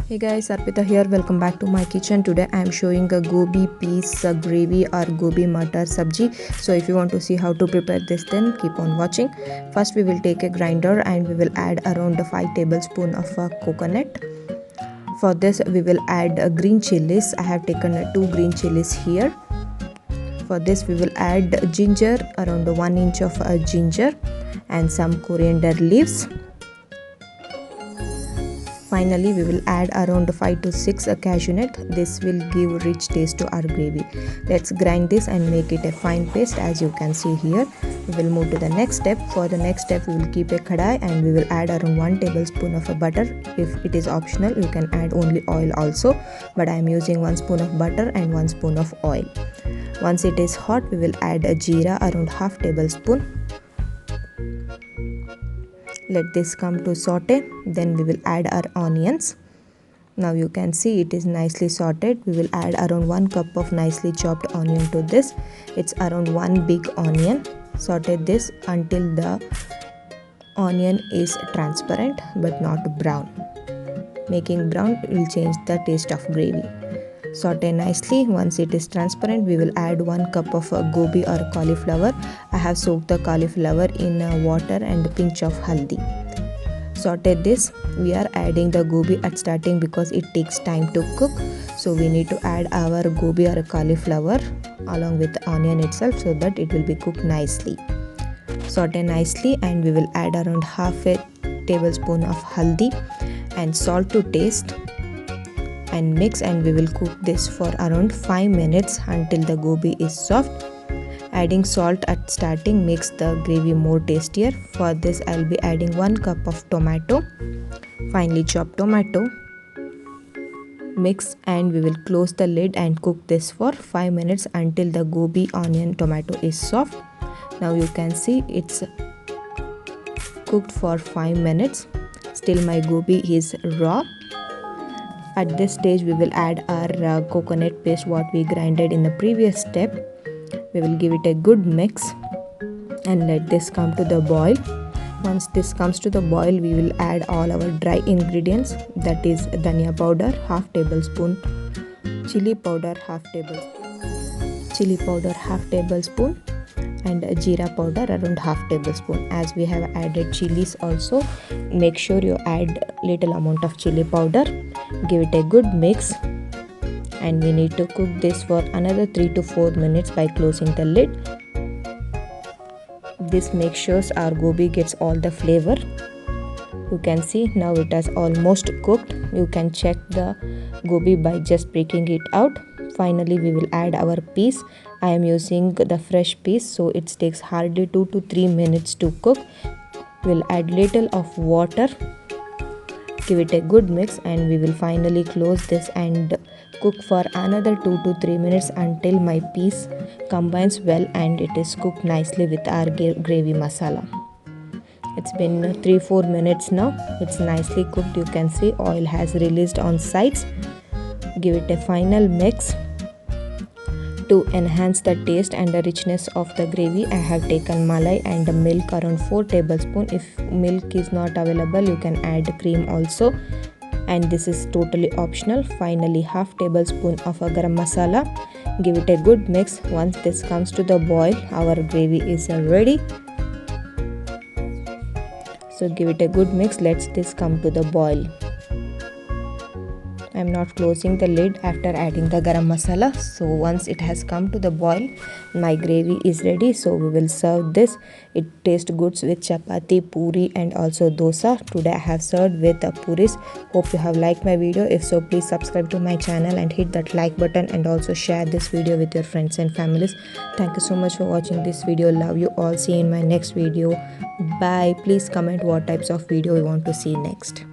Hey guys, Arpita here. Welcome back to my kitchen. Today I am showing a gobi peas gravy or gobi matar sabji. So if you want to see how to prepare this, then keep on watching. First we will take a grinder and we will add around 5 tablespoons of coconut. For this we will add green chilies. I have taken 2 green chilies here. For this we will add ginger, around 1 inch of ginger, and some coriander leaves. Finally, we will add around 5 to 6 cashew nut. This will give rich taste to our gravy. Let's grind this and make it a fine paste. As you can see here, we will move to the next step. For the next step, we will keep a kadai and we will add around 1 tablespoon of butter. If it is optional, you can add only oil also, but I am using 1 spoon of butter and 1 spoon of oil. Once it is hot, we will add a jeera around half tablespoon. Let this come to saute. Then we will add our onions. Now you can see it is nicely sauteed. We will add around 1 cup of nicely chopped onion to this. It's around 1 big onion. Saute this until the onion is transparent but not brown. Making brown will change the taste of gravy. Saute nicely. Once it is transparent, we will add 1 cup of gobi or cauliflower. I have soaked the cauliflower in water and a pinch of haldi. Saute this. We are adding the gobi at starting because it takes time to cook. So we need to add our gobi or cauliflower along with the onion itself so that it will be cooked nicely. Saute nicely and we will add around half a tablespoon of haldi and salt to taste. And mix, and we will cook this for around 5 minutes until the gobi is soft. Adding salt at starting makes the gravy more tastier. For this I will be adding 1 cup of tomato, finely chopped tomato. Mix and we will close the lid and cook this for 5 minutes until the gobi, onion, tomato is soft. Now you can see it's cooked for 5 minutes. Still my gobi is raw. At this stage we will add our coconut paste what we grinded in the previous step. We will give it a good mix and let this come to the boil. Once this comes to the boil, we will add all our dry ingredients, that is dhania powder half tablespoon, chili powder half tablespoon, and jeera powder around half tablespoon. As we have added chilies also, make sure you add little amount of chili powder. Give it a good mix and we need to cook this for another 3 to 4 minutes by closing the lid. This makes sure our gobi gets all the flavor. You can see now it has almost cooked. You can check the gobi by just breaking it out. Finally we will add our peas. I am using the fresh peas, so it takes hardly 2 to 3 minutes to cook. We'll add little of water. Give it a good mix and we will finally close this and cook for another 2 to 3 minutes until my peas combines well and it is cooked nicely with our gravy masala. It's been 3-4 minutes now. It's nicely cooked. You can see oil has released on sides. Give it a final mix. To enhance the taste and the richness of the gravy, I have taken malai and milk around 4 tablespoons. If milk is not available, you can add cream also. And this is totally optional. Finally, half tablespoon of a garam masala. Give it a good mix. Once this comes to the boil, our gravy is ready. So give it a good mix. Let this come to the boil. I am not closing the lid after adding the garam masala. So once it has come to the boil, my gravy is ready. So we will serve this. It tastes good with chapati, puri and also dosa. Today I have served with puris. Hope you have liked my video. If so, please subscribe to my channel and hit that like button and also share this video with your friends and families. Thank you so much for watching this video. Love you all. See you in my next video. Bye. Please comment what types of video you want to see next.